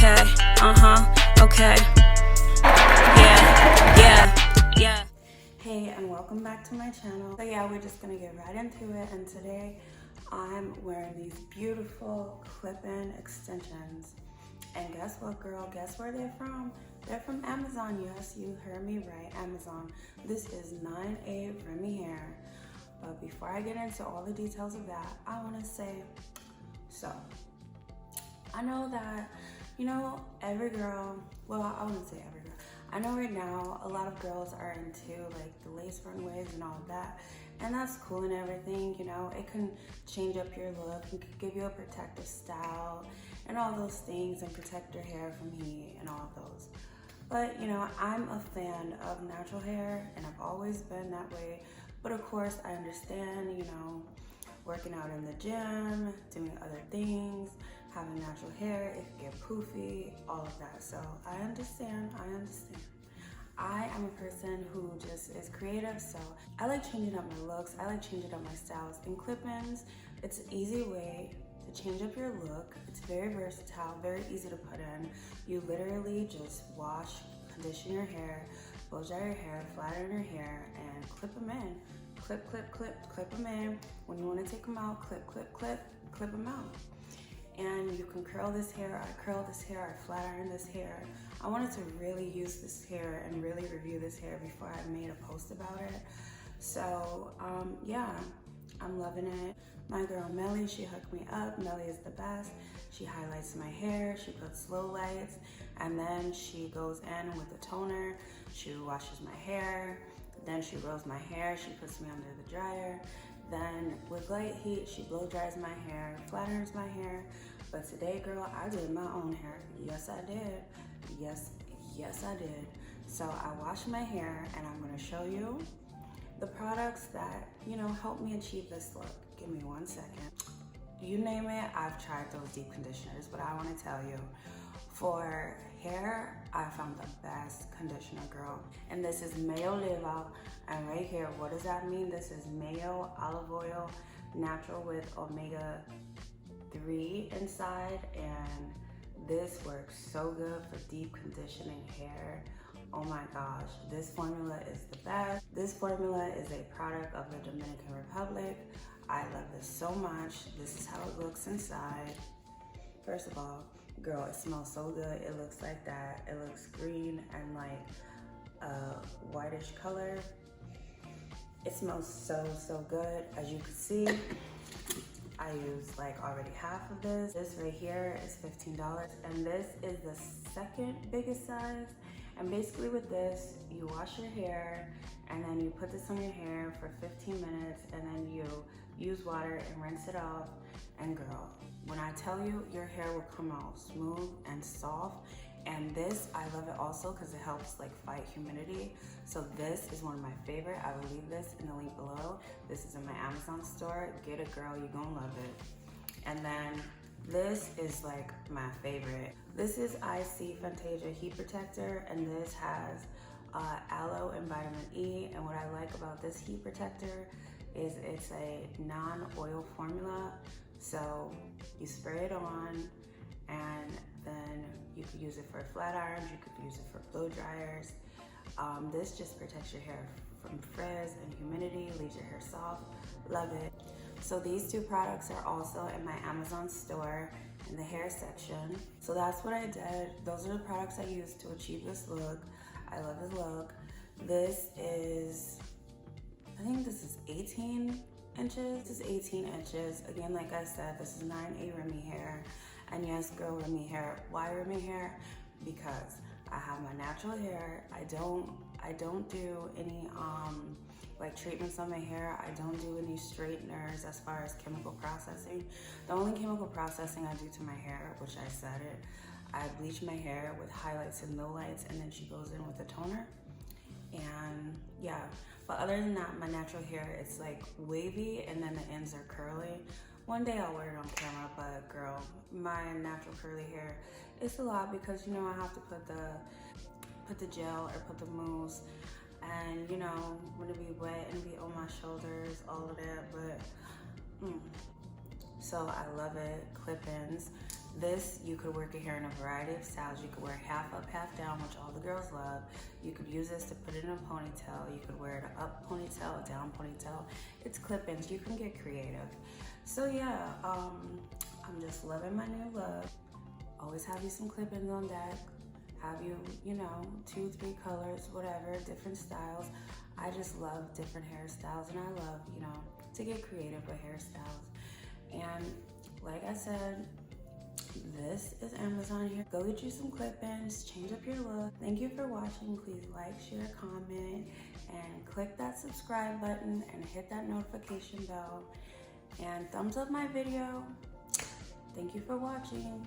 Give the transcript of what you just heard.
okay, okay. Yeah. Hey, and welcome back to my channel. So yeah, we're just gonna get right into it, and today I'm wearing these beautiful clip-in extensions. And guess what, girl? Guess where they're from? They're from Amazon. Yes, you heard me right, Amazon. This is 9A Remy hair. But before I get into all the details of that, I want to say, so I know that, you know, every girl, well, I wouldn't say every girl. I know right now a lot of girls are into like the lace front waves and all of that, and that's cool and everything, you know. It can change up your look and give you a protective style and all those things, and protect your hair from heat and all of those. But you know, I'm a fan of natural hair, and I've always been that way. But of course, I understand, you know, working out in the gym, doing other things, having natural hair, it can get poofy, all of that. So I understand. I am a person who just is creative, so I like changing up my looks, I like changing up my styles. And clip-ins, it's an easy way to change up your look. It's very versatile, very easy to put in. You literally just wash, condition your hair, blow dry your hair, flatten your hair, and clip them in. Clip them in. When you want to take them out, clip them out. And you can curl this hair. I curl this hair, I flatten this hair. I wanted to really use this hair and really review this hair before I made a post about it. So yeah, I'm loving it. My girl Melly, she hooked me up. Melly is the best. She highlights my hair, she puts low lights, and then she goes in with the toner. She washes my hair, then she rolls my hair, she puts me under the dryer. Then with light heat, she blow dries my hair, flattens my hair. But today, girl, I did my own hair. Yes, I did. Yes, I did. So I washed my hair, and I'm gonna show you the products that, you know, help me achieve this look. Give me 1 second. You name it, I've tried those deep conditioners, but I wanna tell you, for hair, I found the best conditioner, girl. And this is Mayo Oliva, and right here, what does that mean? This is Mayo Olive Oil, natural with omega-3 inside, and this works so good for deep conditioning hair. Oh my gosh, this formula is the best. This formula is a product of the Dominican Republic. I love this so much. This is how it looks inside. First of all, girl, it smells so good. It looks like that. It looks green and like a whitish color. It smells so good. As you can see, I used like already half of this. This right here is $15, and this is the second biggest size. And basically with this, you wash your hair, and then you put this on your hair for 15 minutes, and then you use water and rinse it off. And girl, when I tell you, your hair will come out smooth and soft. And this, I love it also because it helps like fight humidity. So this is one of my favorite. I will leave this in the link below. This is in my Amazon store. Get it, girl, you're gonna love it. And then this is like my favorite. This is IC Fantasia Heat Protector, and this has aloe and vitamin E. And what I like about this heat protector is it's a non-oil formula. So you spray it on, and then you could use it for flat irons, you could use it for blow dryers. This just protects your hair from frizz and humidity, leaves your hair soft. Love it. So these two products are also in my Amazon store in the hair section. So that's what I did. Those are the products I used to achieve this look. I love this look. This is, I think this is 18 inches. This is 18 inches. Again, like I said, this is 9A Remy hair. And yes, girl, Remy hair. Why Remy hair? Because I have my natural hair. I don't do any like treatments on my hair. I don't do any straighteners as far as chemical processing. The only chemical processing I do to my hair, which I said it, I bleach my hair with highlights and lowlights, and then she goes in with a toner. And yeah, but other than that, my natural hair, it's like wavy, and then the ends are curly. One day I'll wear it on camera, but girl, my natural curly hair, it's a lot because, you know, I have to put the gel or put the mousse, and you know, when it be wet and be on my shoulders, all of that. But so I love it. Clip-ins. This, you could work your hair in a variety of styles. You could wear half up, half down, which all the girls love. You could use this to put it in a ponytail. You could wear it an up ponytail, a down ponytail. It's clip-ins, you can get creative. So yeah, I'm just loving my new look. Always have you some clip-ins on deck. Have you, you know, 2, 3 colors, whatever, different styles. I just love different hairstyles, and I love, you know, to get creative with hairstyles. And like I said, this is Amazon here. Go get you some clip-ins, change up your look. Thank you for watching. Please like, share, comment, and click that subscribe button and hit that notification bell. And thumbs up my video. Thank you for watching.